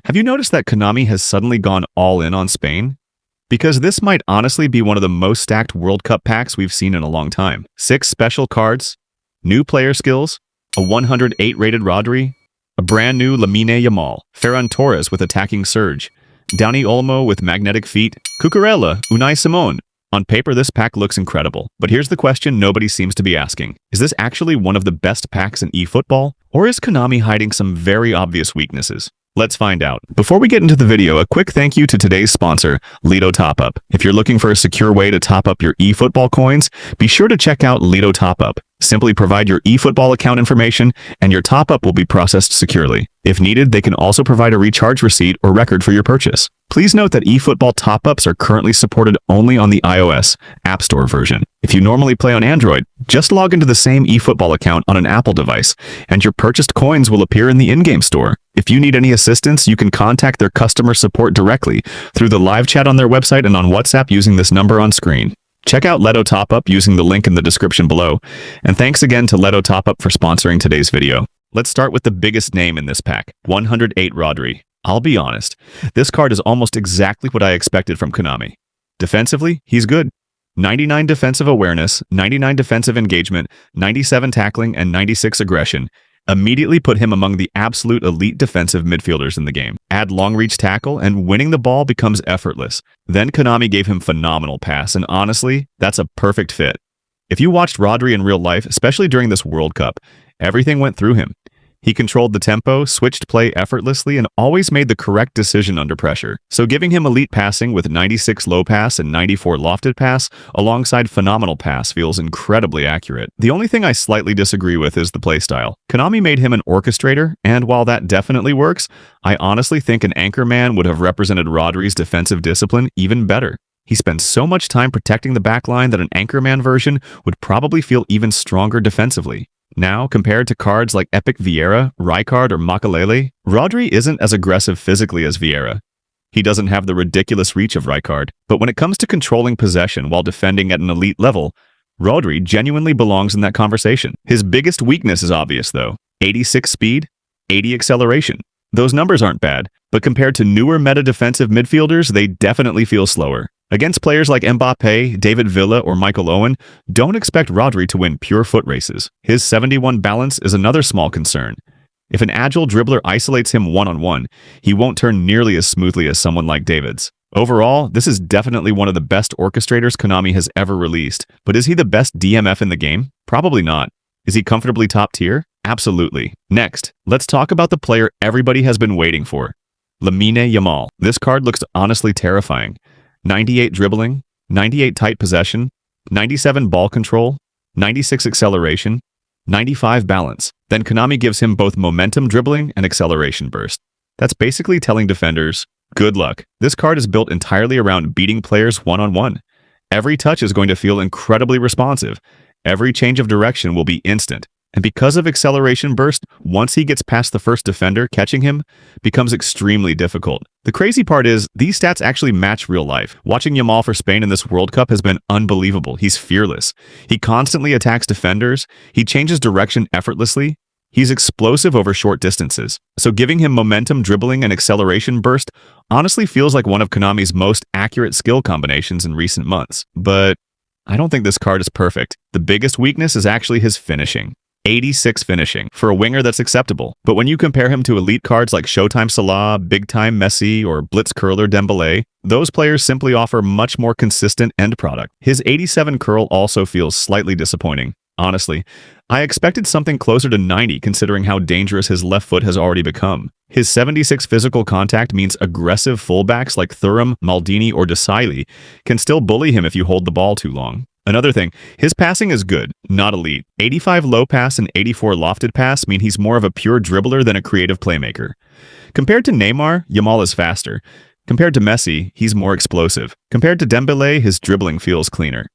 Have you noticed that Konami has suddenly gone all in on Spain? Because this might honestly be one of the most stacked World Cup packs we've seen in a long time. 6 special cards, new player skills, a 108 rated Rodri, a brand new Lamine Yamal, Ferran Torres with attacking surge, Dani Olmo with magnetic feet, Cucurella, Unai Simon. On paper, this pack looks incredible, but here's the question nobody seems to be asking. Is this actually one of the best packs in eFootball, or is Konami hiding some very obvious weaknesses? Let's find out. Before we get into the video, a quick thank you to today's sponsor, LedoTopup. If you're looking for a secure way to top up your eFootball coins, be sure to check out LedoTopup. Simply provide your eFootball account information, and your top-up will be processed securely. If needed, they can also provide a recharge receipt or record for your purchase. Please note that eFootball top-ups are currently supported only on the iOS App Store version. If you normally play on Android, just log into the same eFootball account on an Apple device, and your purchased coins will appear in the in-game store. If you need any assistance, you can contact their customer support directly through the live chat on their website and on WhatsApp using this number on screen. Check out LedoTopup using the link in the description below, and thanks again to LedoTopup for sponsoring today's video. Let's start with the biggest name in this pack, 108 Rodri. I'll be honest, this card is almost exactly what I expected from Konami. Defensively, he's good. 99 defensive awareness, 99 defensive engagement, 97 tackling, and 96 aggression. Immediately put him among the absolute elite defensive midfielders in the game. Add long-reach tackle, and winning the ball becomes effortless. Then Konami gave him phenomenal pass, and honestly, that's a perfect fit. If you watched Rodri in real life, especially during this World Cup, everything went through him. He controlled the tempo, switched play effortlessly, and always made the correct decision under pressure. So giving him elite passing with 96 low pass and 94 lofted pass alongside phenomenal pass feels incredibly accurate. The only thing I slightly disagree with is the playstyle. Konami made him an orchestrator, and while that definitely works, I honestly think an anchorman would have represented Rodri's defensive discipline even better. He spends so much time protecting the backline that an anchorman version would probably feel even stronger defensively. Now, compared to cards like Epic Vieira, Rijkaard, or Makelele, Rodri isn't as aggressive physically as Vieira. He doesn't have the ridiculous reach of Rijkaard, but when it comes to controlling possession while defending at an elite level, Rodri genuinely belongs in that conversation. His biggest weakness is obvious though, 86 speed, 80 acceleration. Those numbers aren't bad, but compared to newer meta defensive midfielders, they definitely feel slower. Against players like Mbappe, David Villa, or Michael Owen, don't expect Rodri to win pure foot races. His 71 balance is another small concern. If an agile dribbler isolates him one-on-one, he won't turn nearly as smoothly as someone like David's. Overall, this is definitely one of the best orchestrators Konami has ever released, but is he the best DMF in the game? Probably not. Is he comfortably top tier? Absolutely. Next, let's talk about the player everybody has been waiting for, Lamine Yamal. This card looks honestly terrifying. 98 dribbling, 98 tight possession, 97 ball control, 96 acceleration, 95 balance. Then Konami gives him both momentum dribbling and acceleration burst. That's basically telling defenders, good luck. This card is built entirely around beating players one-on-one. Every touch is going to feel incredibly responsive. Every change of direction will be instant. And because of acceleration burst, once he gets past the first defender, catching him becomes extremely difficult. The crazy part is, these stats actually match real life. Watching Yamal for Spain in this World Cup has been unbelievable. He's fearless. He constantly attacks defenders. He changes direction effortlessly. He's explosive over short distances. So giving him momentum, dribbling, and acceleration burst honestly feels like one of Konami's most accurate skill combinations in recent months. But I don't think this card is perfect. The biggest weakness is actually his finishing. 86 finishing. For a winger, that's acceptable. But when you compare him to elite cards like Showtime Salah, Big-Time Messi, or Blitz Curler Dembele, those players simply offer much more consistent end product. His 87 curl also feels slightly disappointing. Honestly, I expected something closer to 90 considering how dangerous his left foot has already become. His 76 physical contact means aggressive fullbacks like Thuram, Maldini, or Desailly can still bully him if you hold the ball too long. Another thing, his passing is good, not elite. 85 low pass and 84 lofted pass mean he's more of a pure dribbler than a creative playmaker. Compared to Neymar, Yamal is faster. Compared to Messi, he's more explosive. Compared to Dembele, his dribbling feels cleaner.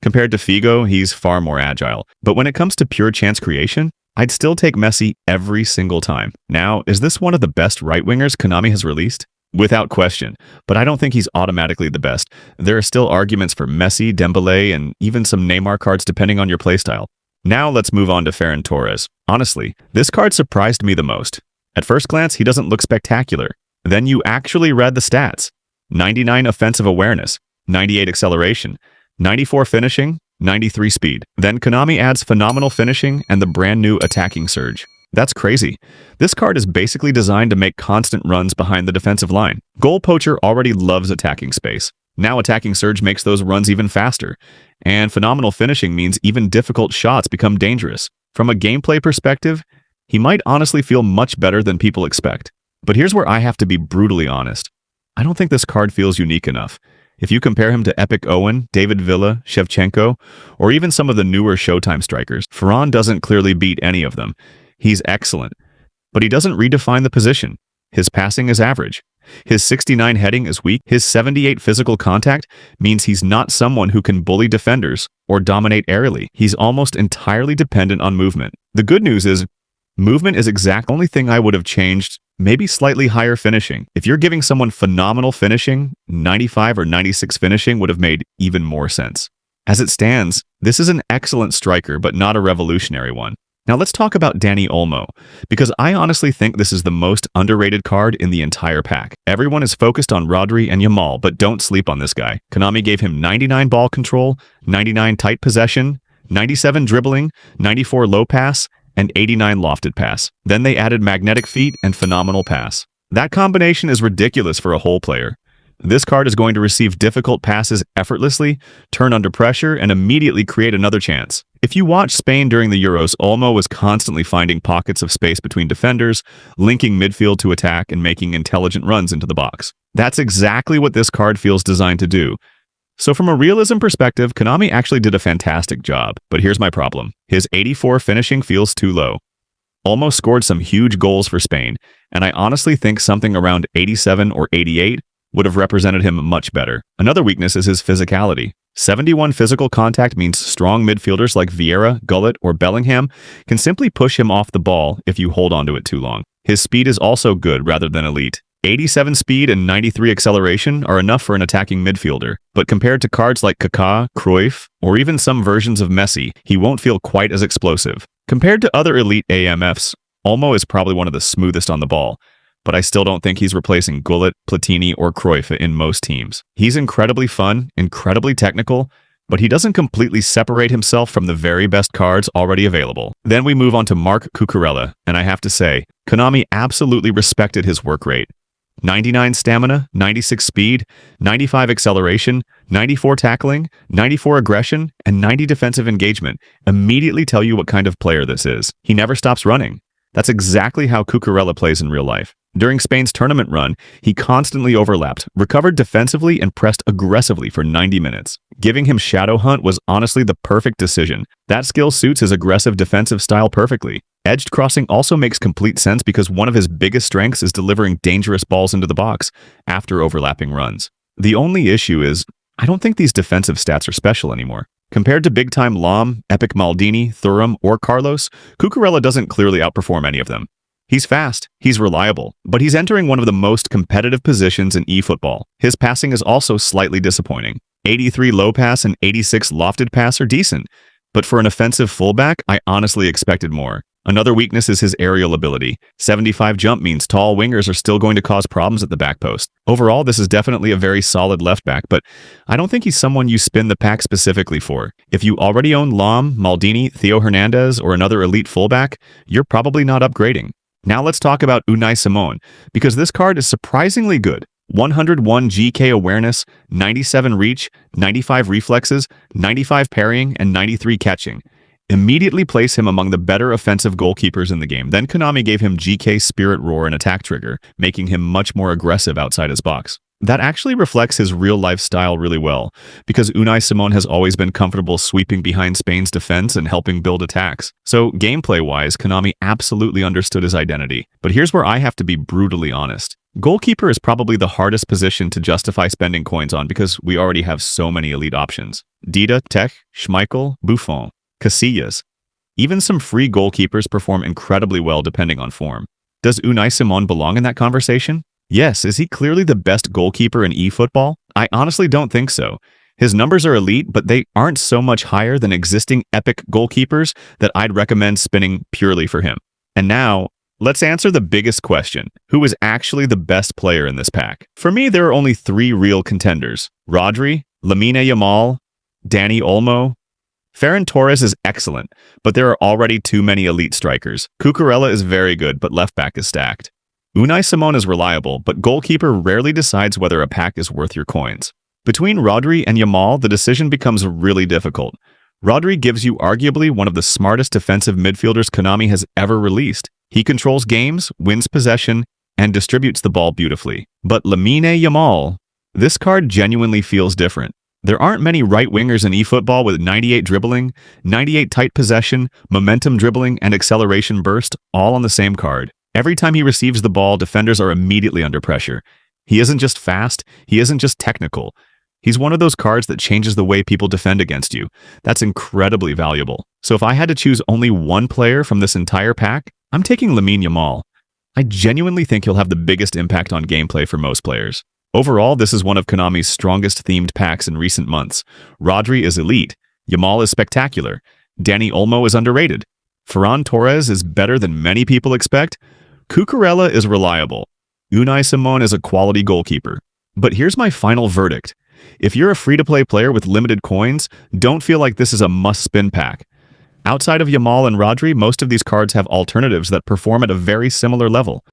Compared to Figo, he's far more agile. But when it comes to pure chance creation, I'd still take Messi every single time. Now, is this one of the best right-wingers Konami has released? Without question, but I don't think he's automatically the best. There are still arguments for Messi, Dembele, and even some Neymar cards depending on your playstyle. Now let's move on to Ferran Torres. Honestly, this card surprised me the most. At first glance, he doesn't look spectacular. Then you actually read the stats. 99 offensive awareness, 98 acceleration, 94 finishing, 93 speed. Then Konami adds phenomenal finishing and the brand new attacking surge. That's crazy. This card is basically designed to make constant runs behind the defensive line. Goal Poacher already loves attacking space. Now attacking surge makes those runs even faster. And phenomenal finishing means even difficult shots become dangerous. From a gameplay perspective, he might honestly feel much better than people expect. But here's where I have to be brutally honest. I don't think this card feels unique enough. If you compare him to Epic Owen, David Villa, Shevchenko, or even some of the newer Showtime strikers, Ferran doesn't clearly beat any of them. He's excellent, but he doesn't redefine the position. His passing is average. His 69 heading is weak. His 78 physical contact means he's not someone who can bully defenders or dominate aerially. He's almost entirely dependent on movement. The good news is, movement is exactly the only thing I would have changed. Maybe slightly higher finishing. If you're giving someone phenomenal finishing, 95 or 96 finishing would have made even more sense. As it stands, this is an excellent striker, but not a revolutionary one. Now let's talk about Dani Olmo, because I honestly think this is the most underrated card in the entire pack. Everyone is focused on Rodri and Yamal, but don't sleep on this guy. Konami gave him 99 ball control, 99 tight possession, 97 dribbling, 94 low pass, and 89 lofted pass. Then they added magnetic feet and phenomenal pass. That combination is ridiculous for a whole player. This card is going to receive difficult passes effortlessly, turn under pressure, and immediately create another chance. If you watch Spain during the Euros, Olmo was constantly finding pockets of space between defenders, linking midfield to attack, and making intelligent runs into the box. That's exactly what this card feels designed to do. So from a realism perspective, Konami actually did a fantastic job. But here's my problem. His 84 finishing feels too low. Olmo scored some huge goals for Spain, and I honestly think something around 87 or 88 would have represented him much better. Another weakness is his physicality. 71 physical contact means strong midfielders like Vieira, Gullit, or Bellingham can simply push him off the ball if you hold onto it too long. His speed is also good rather than elite. 87 speed and 93 acceleration are enough for an attacking midfielder, but compared to cards like Kaká, Cruyff, or even some versions of Messi, he won't feel quite as explosive. Compared to other elite AMFs, Olmo is probably one of the smoothest on the ball, but I still don't think he's replacing Gullit, Platini, or Cruyff in most teams. He's incredibly fun, incredibly technical, but he doesn't completely separate himself from the very best cards already available. Then we move on to Marc Cucurella, and I have to say, Konami absolutely respected his work rate. 99 stamina, 96 speed, 95 acceleration, 94 tackling, 94 aggression, and 90 defensive engagement immediately tell you what kind of player this is. He never stops running. That's exactly how Cucurella plays in real life. During Spain's tournament run, he constantly overlapped, recovered defensively, and pressed aggressively for 90 minutes. Giving him Shadow Hunt was honestly the perfect decision. That skill suits his aggressive defensive style perfectly. Edged crossing also makes complete sense because one of his biggest strengths is delivering dangerous balls into the box after overlapping runs. The only issue is, I don't think these defensive stats are special anymore. Compared to big-time Lam, Epic Maldini, Thuram, or Carlos, Cucurella doesn't clearly outperform any of them. He's fast, he's reliable, but he's entering one of the most competitive positions in eFootball. His passing is also slightly disappointing. 83 low pass and 86 lofted pass are decent, but for an offensive fullback, I honestly expected more. Another weakness is his aerial ability. 75 jump means tall wingers are still going to cause problems at the back post. Overall, this is definitely a very solid left back, but I don't think he's someone you spin the pack specifically for. If you already own Lam, Maldini, Theo Hernandez, or another elite fullback, you're probably not upgrading. Now let's talk about Unai Simón, because this card is surprisingly good. 101 GK awareness, 97 reach, 95 reflexes, 95 parrying, and 93 catching. Immediately place him among the better offensive goalkeepers in the game. Then Konami gave him GK Spirit Roar and Attack Trigger, making him much more aggressive outside his box. That actually reflects his real-life style really well, because Unai Simón has always been comfortable sweeping behind Spain's defense and helping build attacks. So, gameplay-wise, Konami absolutely understood his identity. But here's where I have to be brutally honest. Goalkeeper is probably the hardest position to justify spending coins on because we already have so many elite options. Dida, Tech, Schmeichel, Buffon, Casillas. Even some free goalkeepers perform incredibly well depending on form. Does Unai Simón belong in that conversation? Yes, is he clearly the best goalkeeper in eFootball? I honestly don't think so. His numbers are elite, but they aren't so much higher than existing epic goalkeepers that I'd recommend spinning purely for him. And now, Let's answer the biggest question. Who is actually the best player in this pack? For me, there are only 3 real contenders. Rodri, Lamine Yamal, Dani Olmo. Ferran Torres is excellent, but there are already too many elite strikers. Cucurella is very good, but left back is stacked. Unai Simón is reliable, but goalkeeper rarely decides whether a pack is worth your coins. Between Rodri and Yamal, the decision becomes really difficult. Rodri gives you arguably one of the smartest defensive midfielders Konami has ever released. He controls games, wins possession, and distributes the ball beautifully. But Lamine Yamal, this card genuinely feels different. There aren't many right wingers in eFootball with 98 dribbling, 98 tight possession, momentum dribbling, and acceleration burst all on the same card. Every time he receives the ball, defenders are immediately under pressure. He isn't just fast, he isn't just technical. He's one of those cards that changes the way people defend against you. That's incredibly valuable. So if I had to choose only one player from this entire pack, I'm taking Lamine Yamal. I genuinely think he'll have the biggest impact on gameplay for most players. Overall, this is one of Konami's strongest themed packs in recent months. Rodri is elite. Yamal is spectacular. Dani Olmo is underrated. Ferran Torres is better than many people expect. Cucurella is reliable. Unai Simón is a quality goalkeeper. But here's my final verdict. If you're a free-to-play player with limited coins, don't feel like this is a must-spin pack. Outside of Yamal and Rodri, most of these cards have alternatives that perform at a very similar level.